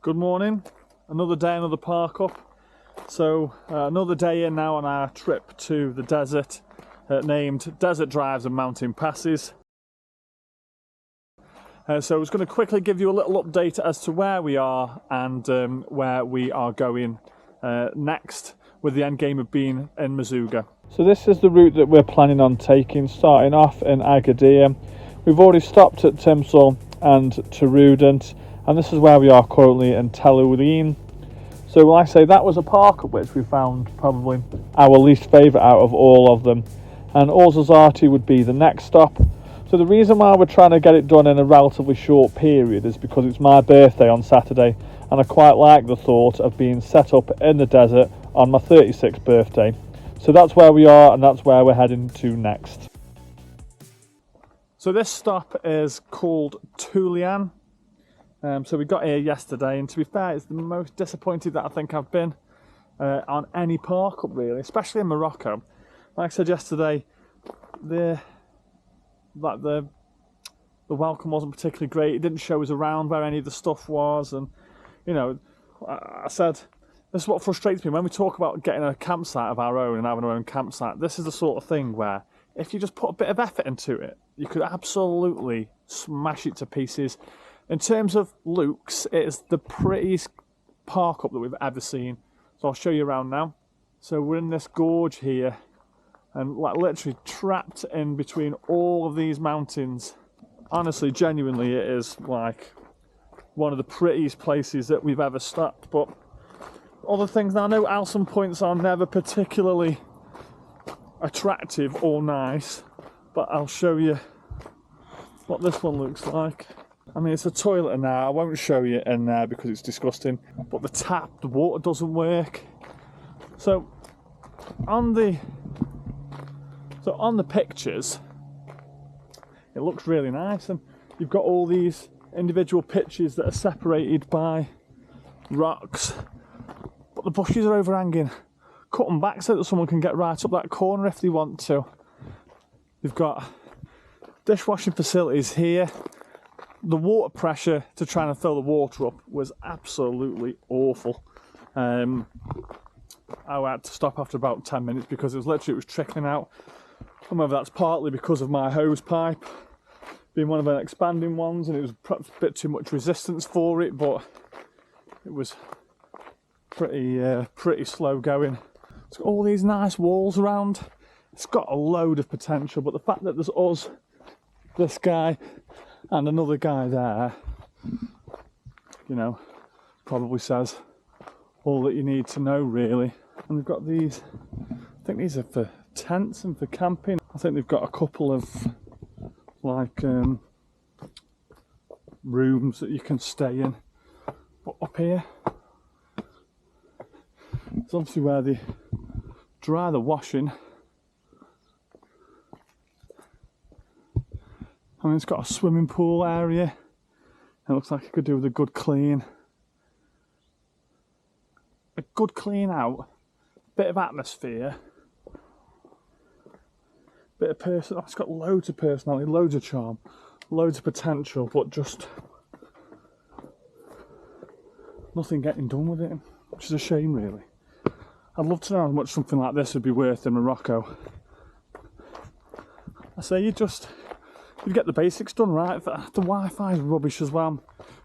Good morning, another day, another park up. So another day in now on our trip to the desert, named Desert Drives and Mountain Passes. So I was going to quickly give you a little update as to where we are and where we are going next, with the end game of being in Mazuga. So this is the route that we're planning on taking, starting off in Agadir. We've already stopped at Timsel and Terudent, and this is where we are currently in Tulian. So like I say, that was a park at which we found probably our least favourite out of all of them, and Orzazati would be the next stop. So the reason why we're trying to get it done in a relatively short period is because it's my birthday on Saturday, and I quite like the thought of being set up in the desert on my 36th birthday. So that's where we are, and that's where we're heading to next. So this stop is called Tulian. So we got here yesterday, and to be fair, it's the most disappointed that I think I've been on any park up, really, especially in Morocco. Like I said yesterday, the welcome wasn't particularly great. It didn't show us around where any of the stuff was, and you know, I said this is what frustrates me when we talk about getting a campsite of our own and having our own campsite. This is the sort of thing where if you just put a bit of effort into it, you could absolutely smash it to pieces. In terms of looks, it is the prettiest park up that we've ever seen. So I'll show you around now. So we're in this gorge here, and like literally trapped in between all of these mountains. Honestly, genuinely, it is like one of the prettiest places that we've ever stopped. But other things, now I know Alson points are never particularly attractive or nice, but I'll show you what this one looks like. I mean, it's a toilet in there. I won't show you in there because it's disgusting, but the water doesn't work. So on the pictures, it looks really nice, and you've got all these individual pitches that are separated by rocks, but the bushes are overhanging. Cut them back so that someone can get right up that corner if they want to. You've got dishwashing facilities here. The water pressure to try and fill the water up was absolutely awful. I had to stop after about 10 minutes because it was trickling out. I don't know whether that's partly because of my hose pipe being one of the expanding ones, and it was perhaps a bit too much resistance for it, but it was pretty slow going. It's got all these nice walls around. It's got a load of potential, but the fact that there's us, this guy, and another guy there, you know, probably says all that you need to know, really. And they've got these, I think these are for tents and for camping. I think they've got a couple of like rooms that you can stay in. But up here, it's obviously where they dry the washing. I mean, it's got a swimming pool area. It looks like it could do with a good clean. A good clean out, bit of atmosphere, bit of person. Oh, it's got loads of personality, loads of charm, loads of potential, but just nothing getting done with it, which is a shame, really. I'd love to know how much something like this would be worth in Morocco. I say you get the basics done right. The Wi-Fi is rubbish as well,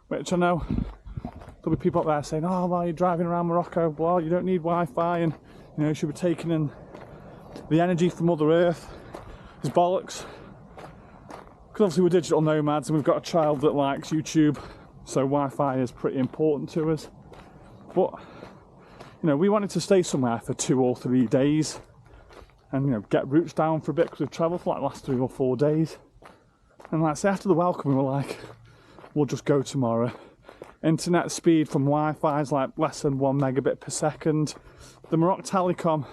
which I know there'll be people up there saying, oh, well, you're driving around Morocco, well, you don't need Wi-Fi, and you know, you should be taking in the energy from Mother Earth. It's bollocks. Because obviously we're digital nomads and we've got a child that likes YouTube, so Wi-Fi is pretty important to us. But you know, we wanted to stay somewhere for 2 or 3 days and, you know, get routes down for a bit because we've travelled for like the last 3 or 4 days. And like I say, after the welcome, we were like, we'll just go tomorrow. Internet speed from Wi-Fi is like less than 1 megabit per second. The Morocco Telecom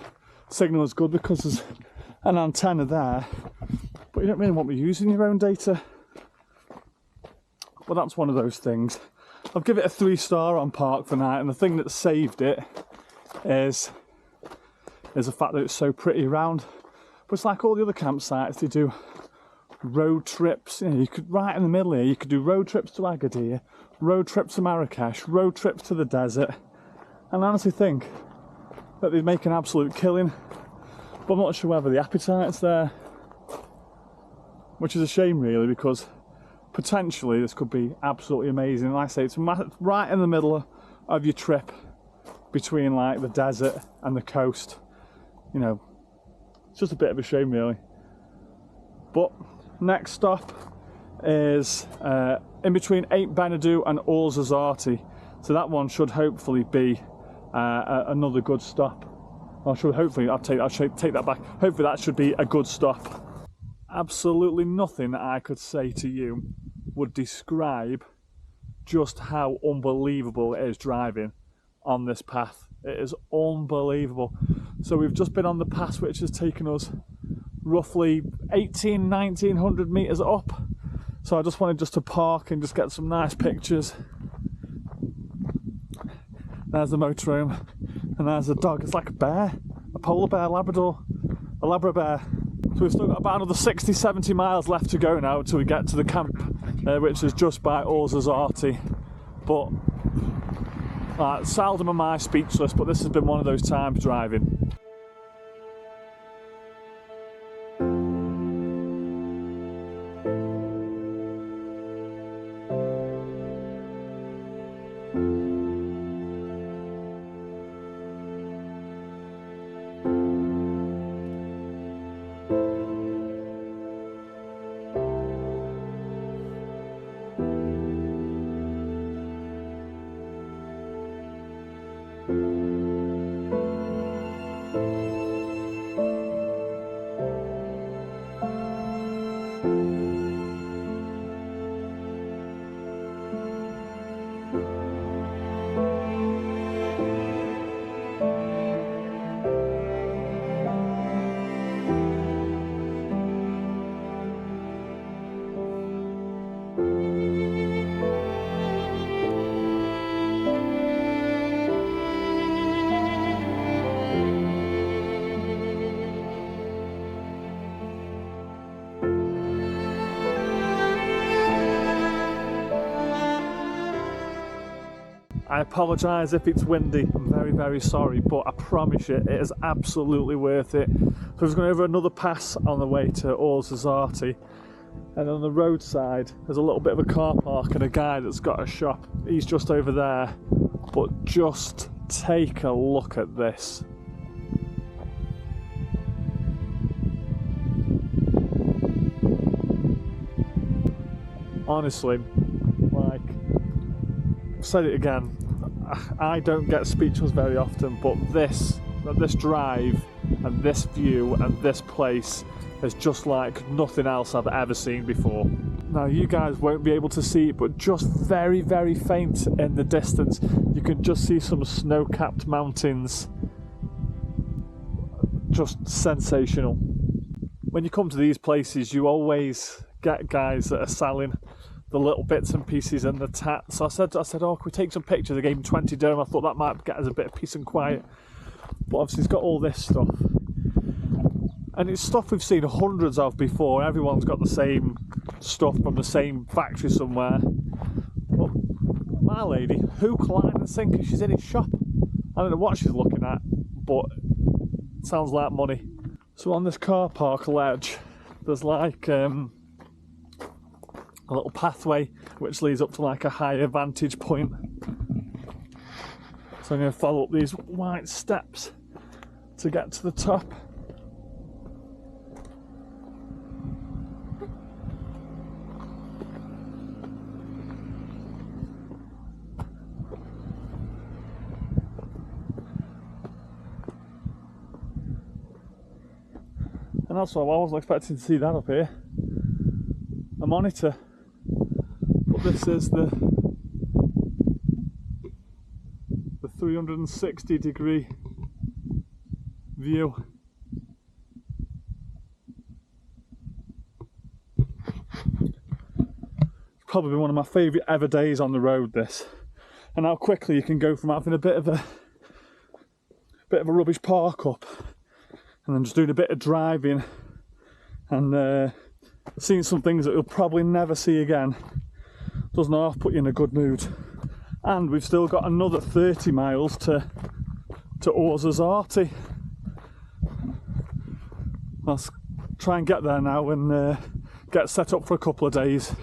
signal is good because there's an antenna there, but you don't really want to be using your own data. Well, that's one of those things. I'll give it a 3-star on Park for night, and the thing that saved it is the fact that it's so pretty around. But it's like all the other campsites, they do road trips. You know, you could, right in the middle here, you could do road trips to Agadir, road trips to Marrakesh, road trips to the desert. And I honestly think that they'd make an absolute killing. But I'm not sure whether the appetite's there. Which is a shame really, because potentially this could be absolutely amazing. Like I say, it's right in the middle of your trip between like the desert and the coast. You know, it's just a bit of a shame really. But next stop is in between Ain Benadou and Ouarzazate. So that one should hopefully be another good stop. Or should hopefully, I'll take that back. Hopefully that should be a good stop. Absolutely nothing that I could say to you would describe just how unbelievable it is driving on this path. It is unbelievable. So we've just been on the pass which has taken us roughly 1900 meters up. So I just wanted just to park and just get some nice pictures. There's the motorhome and there's a dog. It's like a bear, a polar bear, Labrador, a Labra bear. So we've still got about another 60-70 miles left to go now till we get to the camp, which is just by Ouarzazate. But seldom am I speechless, but this has been one of those times driving. I apologise if it's windy, I'm very, very sorry, but I promise you it is absolutely worth it. So we're going over another pass on the way to Ouarzazate, and on the roadside there's a little bit of a car park and a guy that's got a shop. He's just over there, but just take a look at this. Honestly, like, I've said it again, I don't get speechless very often, but this drive and this view and this place is just like nothing else I've ever seen before. Now you guys won't be able to see it, but just very, very faint in the distance, you can just see some snow-capped mountains. Just sensational. When you come to these places, you always get guys that are selling the little bits and pieces and the tat. So I said, oh, can we take some pictures? I gave him 20 dirham. I thought that might get us a bit of peace and quiet. But obviously he's got all this stuff. And it's stuff we've seen hundreds of before. Everyone's got the same stuff from the same factory somewhere. But my lady, hook, line and sinker, she's in his shop. I don't know what she's looking at, but it sounds like money. So on this car park ledge, there's like a little pathway which leads up to like a higher vantage point. So I'm going to follow up these white steps to get to the top. And also, I wasn't expecting to see that up here. A monitor. But this is the 360-degree view. It's probably been one of my favourite ever days on the road, this. And how quickly you can go from having a bit of a rubbish park up and then just doing a bit of driving and seeing some things that you'll probably never see again doesn't half put you in a good mood. And we've still got another 30 miles to Ouarzazate. Let's try and get there now and get set up for a couple of days.